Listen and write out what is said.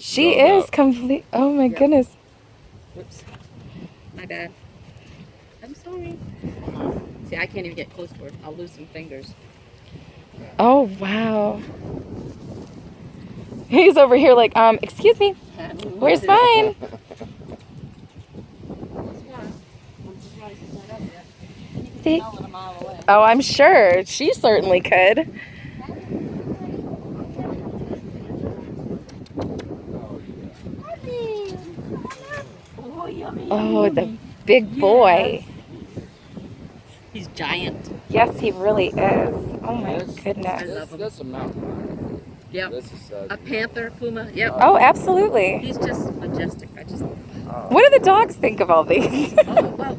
She is complete. Oh my goodness. Whoops. My bad. I'm sorry. See, I can't even get close to her. I'll lose some fingers. Oh wow. He's over here like, excuse me, where's mine? See? Oh, I'm sure. She certainly could. Oh, the big boy. He's giant. Yes, he really is. Oh my I goodness. love him. That's a mountain. Yep. A panther, puma. Yep. Oh, absolutely. He's just majestic. I just. What do the dogs think of all these? Oh, well,